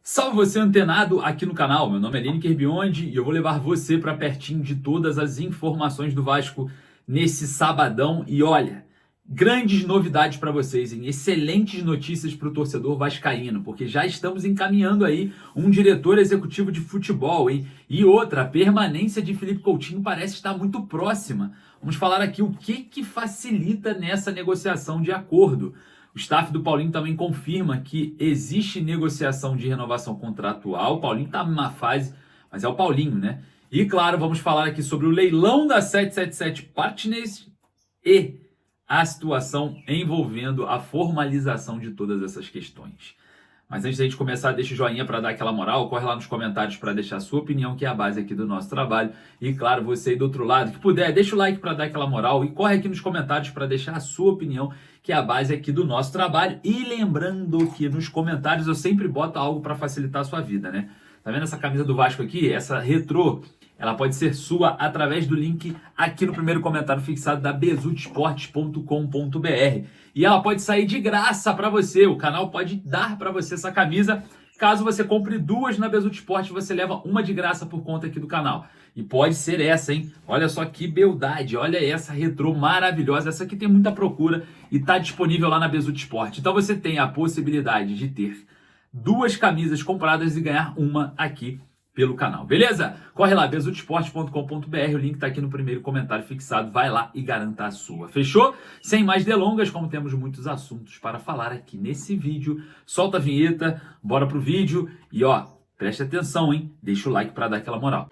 Salve você antenado aqui no canal, meu nome é Lineker Biondi e eu vou levar você para pertinho de todas as informações do Vasco nesse sabadão. E olha, grandes novidades para vocês, hein? Excelentes notícias para o torcedor vascaíno, porque já estamos encaminhando aí um diretor executivo de futebol, hein? E outra, a permanência de Felipe Coutinho parece estar muito próxima. Vamos falar aqui o que facilita nessa negociação de acordo. O staff do Paulinho também confirma que existe negociação de renovação contratual. O Paulinho está numa fase, mas é o Paulinho, né? E claro, vamos falar aqui sobre o leilão da 777 Partners e a situação envolvendo a formalização de todas essas questões. Mas antes da gente começar, deixa o joinha para dar aquela moral, corre lá nos comentários para deixar a sua opinião, que é a base aqui do nosso trabalho. E claro, você aí do outro lado, que puder, deixa o like para dar aquela moral e corre aqui nos comentários para deixar a sua opinião, que é a base aqui do nosso trabalho. E lembrando que nos comentários eu sempre boto algo para facilitar a sua vida, né? Tá vendo essa camisa do Vasco aqui? Essa retrô, ela pode ser sua através do link aqui no primeiro comentário fixado da bezutesportes.com.br. E ela pode sair de graça para você. O canal pode dar para você essa camisa. Caso você compre duas na Bezutte Esportes, você leva uma de graça por conta aqui do canal. E pode ser essa, hein? Olha só que beldade. Olha essa retrô maravilhosa. Essa aqui tem muita procura e está disponível lá na Bezutte Esportes. Então você tem a possibilidade de ter duas camisas compradas e ganhar uma aqui pelo canal, beleza? Corre lá, bezutesportes.com.br, o link tá aqui no primeiro comentário fixado, vai lá e garanta a sua, fechou? Sem mais delongas, como temos muitos assuntos para falar aqui nesse vídeo, solta a vinheta, bora pro vídeo e ó, preste atenção, hein? Deixa o like para dar aquela moral.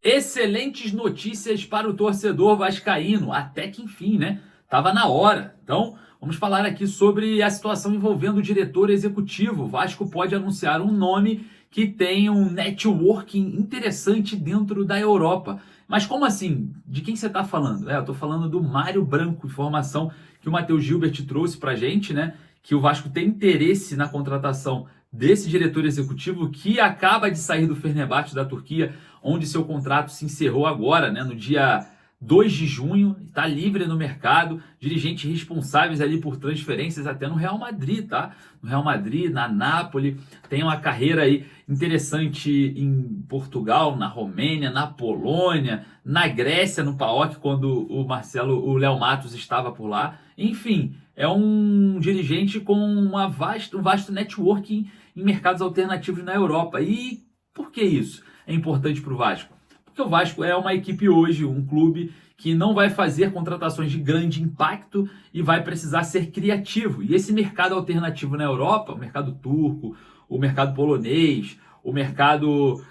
Excelentes notícias para o torcedor vascaíno, até que enfim, né? Tava na hora. Então, vamos falar aqui sobre a situação envolvendo o diretor executivo. O Vasco pode anunciar um nome que tem um networking interessante dentro da Europa. Mas como assim? De quem você está falando? Eu estou falando do Mário Branco, informação que o Matheus Gilbert trouxe para a gente, né? Que o Vasco tem interesse na contratação desse diretor executivo que acaba de sair do Fenerbahçe da Turquia, onde seu contrato se encerrou agora, né, no dia 2 de junho, está livre no mercado, dirigentes responsáveis ali por transferências até no Real Madrid, tá? No Real Madrid, na Nápoles, tem uma carreira aí interessante em Portugal, na Romênia, na Polônia, na Grécia, no PAOK, quando o Léo Matos estava por lá. Enfim, é um dirigente com um vasto networking em mercados alternativos na Europa. E por que isso é importante para o Vasco? Porque o Vasco é uma equipe hoje, um clube que não vai fazer contratações de grande impacto e vai precisar ser criativo. E esse mercado alternativo na Europa, o mercado turco, o mercado polonês, o mercado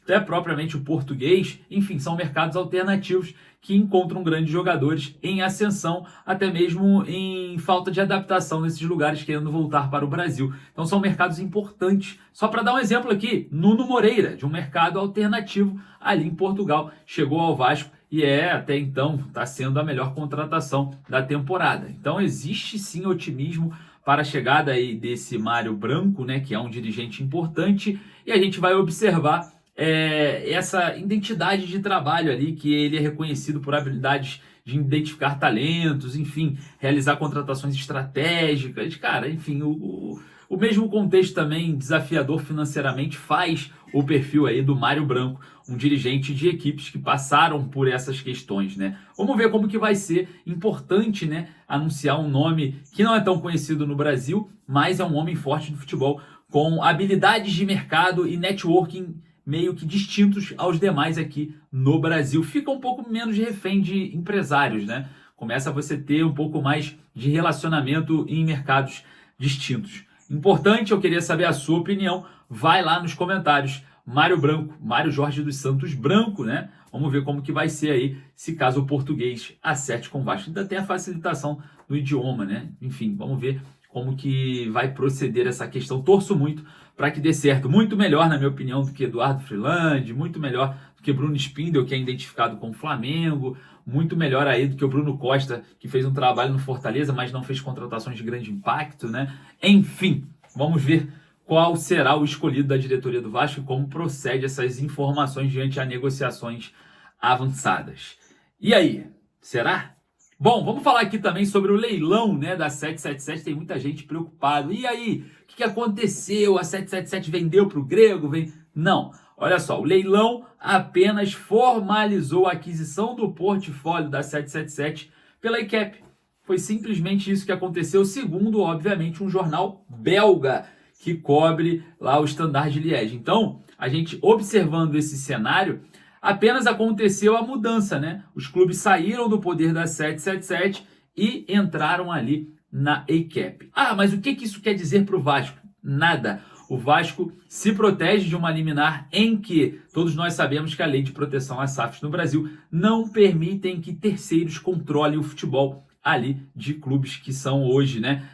até propriamente o português, enfim, são mercados alternativos que encontram grandes jogadores em ascensão, até mesmo em falta de adaptação nesses lugares, querendo voltar para o Brasil. Então são mercados importantes. Só para dar um exemplo aqui, Nuno Moreira, de um mercado alternativo ali em Portugal, chegou ao Vasco e até então, está sendo a melhor contratação da temporada. Então existe sim otimismo para a chegada aí desse Mário Branco, né, que é um dirigente importante, e a gente vai observar essa identidade de trabalho ali, que ele é reconhecido por habilidades de identificar talentos, enfim, realizar contratações estratégicas, cara, enfim, o mesmo contexto também desafiador financeiramente faz o perfil aí do Mário Branco, um dirigente de equipes que passaram por essas questões, né? Vamos ver como que vai ser importante, né, anunciar um nome que não é tão conhecido no Brasil, mas é um homem forte do futebol, com habilidades de mercado e networking meio que distintos aos demais aqui no Brasil. Fica um pouco menos de refém de empresários, né? Começa a você ter um pouco mais de relacionamento em mercados distintos. Importante, eu queria saber a sua opinião. Vai lá nos comentários. Mário Branco, Mário Jorge dos Santos Branco, né? Vamos ver como que vai ser aí, se caso o português acerte com o Vasco. Ainda tem a facilitação do idioma, né? Enfim, vamos ver como que vai proceder essa questão. Torço muito para que dê certo. Muito melhor, na minha opinião, do que Eduardo Freeland, muito melhor do que Bruno Spindel, que é identificado com o Flamengo, muito melhor aí do que o Bruno Costa, que fez um trabalho no Fortaleza, mas não fez contratações de grande impacto, né? Enfim, vamos ver qual será o escolhido da diretoria do Vasco e como procede essas informações diante a negociações avançadas. E aí, será? Bom, vamos falar aqui também sobre o leilão, né, da 777. Tem muita gente preocupada. E aí, o que aconteceu? A 777 vendeu para o grego? Não. Olha só, o leilão apenas formalizou a aquisição do portfólio da 777 pela ICAP. Foi simplesmente isso que aconteceu, segundo, obviamente, um jornal belga que cobre lá o Standard de Liège. Então, a gente observando esse cenário, apenas aconteceu a mudança, né? Os clubes saíram do poder da 777 e entraram ali na ICAP. Ah, mas o que isso quer dizer para o Vasco? Nada. O Vasco se protege de uma liminar em que todos nós sabemos que a lei de proteção às SAFs no Brasil não permitem que terceiros controlem o futebol ali de clubes que são hoje, né,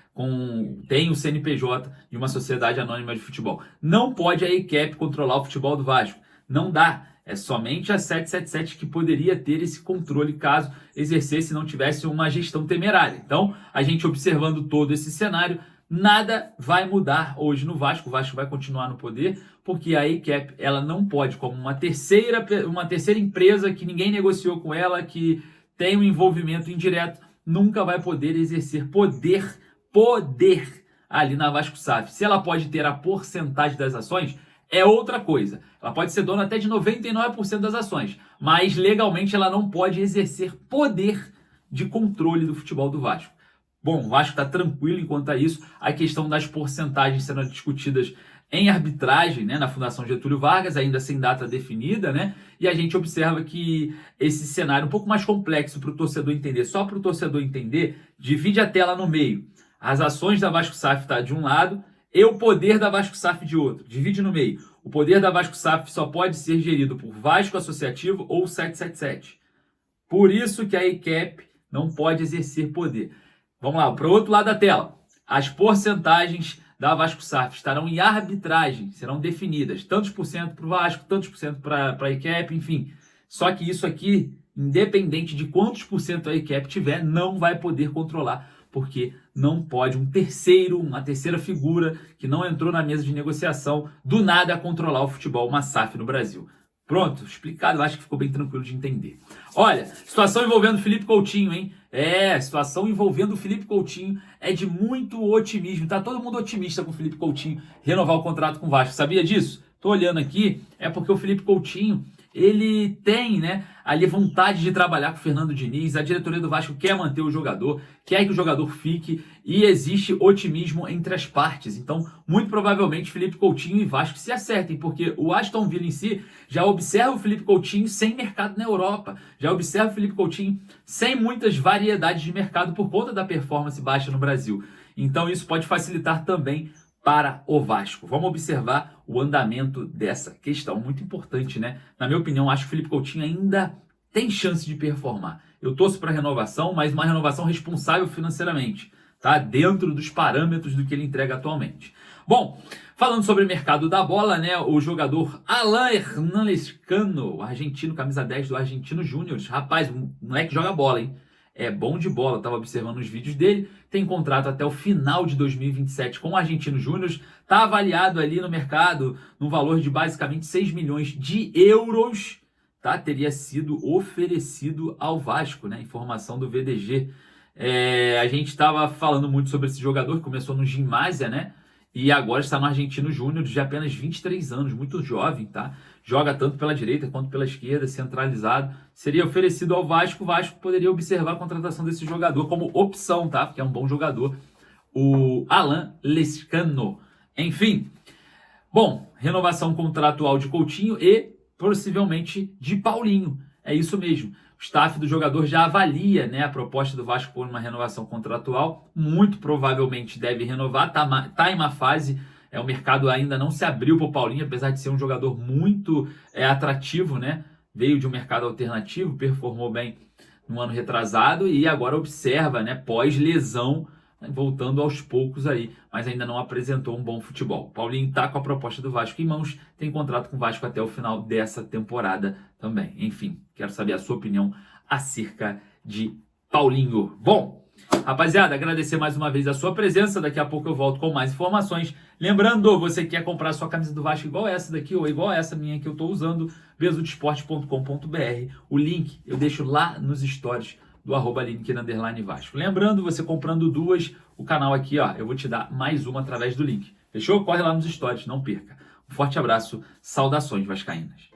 tem o CNPJ de uma sociedade anônima de futebol. Não pode a ICAP controlar o futebol do Vasco. Não dá. É somente a 777 que poderia ter esse controle caso exercesse e não tivesse uma gestão temerária. Então, a gente observando todo esse cenário, nada vai mudar hoje no Vasco. O Vasco vai continuar no poder, porque a ICAP ela não pode, como uma terceira empresa que ninguém negociou com ela, que tem um envolvimento indireto, nunca vai poder exercer poder ali na Vasco SAF. Se ela pode ter a porcentagem das ações, é outra coisa. Ela pode ser dona até de 99% das ações, mas legalmente ela não pode exercer poder de controle do futebol do Vasco. Bom, o Vasco está tranquilo enquanto a isso. A questão das porcentagens sendo discutidas em arbitragem, né, na Fundação Getúlio Vargas, ainda sem data definida, né? E a gente observa que esse cenário um pouco mais complexo para o torcedor entender. Só para o torcedor entender, divide a tela no meio. As ações da Vasco SAF está de um lado e o poder da Vasco SAF de outro. Divide no meio. O poder da Vasco SAF só pode ser gerido por Vasco Associativo ou 777. Por isso que a ICAP não pode exercer poder. Vamos lá, para o outro lado da tela. As porcentagens da Vasco SAF estarão em arbitragem, serão definidas. Tantos por cento para o Vasco, tantos por cento para a ICAP, enfim. Só que isso aqui, independente de quantos por cento a ICAP tiver, não vai poder controlar, porque não pode uma terceira figura que não entrou na mesa de negociação, do nada controlar o futebol, uma SAF no Brasil. Pronto, explicado, acho que ficou bem tranquilo de entender. Olha, situação envolvendo o Felipe Coutinho, hein? Situação envolvendo o Felipe Coutinho é de muito otimismo. Tá todo mundo otimista com o Felipe Coutinho renovar o contrato com o Vasco. Sabia disso? Tô olhando aqui, é porque o Felipe Coutinho, ele tem, né, ali vontade de trabalhar com o Fernando Diniz. A diretoria do Vasco quer manter o jogador, quer que o jogador fique e existe otimismo entre as partes. Então, muito provavelmente, Felipe Coutinho e Vasco se acertem, porque o Aston Villa em si já observa o Felipe Coutinho sem mercado na Europa, já observa o Felipe Coutinho sem muitas variedades de mercado por conta da performance baixa no Brasil. Então, isso pode facilitar também para o Vasco. Vamos observar o andamento dessa questão, muito importante, né? Na minha opinião, acho que o Felipe Coutinho ainda tem chance de performar. Eu torço para a renovação, mas uma renovação responsável financeiramente, tá? Dentro dos parâmetros do que ele entrega atualmente. Bom, falando sobre o mercado da bola, né? O jogador Alan Hernán Lescano, argentino, camisa 10 do Argentino Júnior. Rapaz, o moleque joga bola, hein? É bom de bola, estava observando os vídeos dele, tem contrato até o final de 2027 com o Argentino Júnior, está avaliado ali no mercado no valor de basicamente 6 milhões de euros, tá? Teria sido oferecido ao Vasco, né? Informação do VDG. A gente estava falando muito sobre esse jogador, que começou no Gimásia, né? E agora está no Argentino Júnior, de apenas 23 anos, muito jovem, tá? Joga tanto pela direita quanto pela esquerda, centralizado. Seria oferecido ao Vasco, o Vasco poderia observar a contratação desse jogador como opção, tá? Porque é um bom jogador, o Alan Lescano. Enfim, bom, renovação contratual de Coutinho e possivelmente de Paulinho. É isso mesmo. O staff do jogador já avalia, né, a proposta do Vasco por uma renovação contratual. Muito provavelmente deve renovar. Tá em uma fase, o mercado ainda não se abriu para o Paulinho, apesar de ser um jogador muito atrativo, né? Veio de um mercado alternativo, performou bem no ano retrasado e agora observa, né, pós-lesão, voltando aos poucos aí, mas ainda não apresentou um bom futebol. Paulinho está com a proposta do Vasco em mãos, tem contrato com o Vasco até o final dessa temporada também. Enfim, quero saber a sua opinião acerca de Paulinho. Bom, Rapaziada, agradecer mais uma vez a sua presença. Daqui a pouco eu volto com mais informações. Lembrando, você que quer comprar sua camisa do Vasco igual essa daqui, ou igual essa minha que eu estou usando, besudesporte.com.br. O link eu deixo lá nos stories do @Lineker_Vasco. Lembrando, você comprando duas, o canal aqui, ó, eu vou te dar mais uma através do link. Fechou? Corre lá nos stories, não perca. Um forte abraço, saudações vascaínas.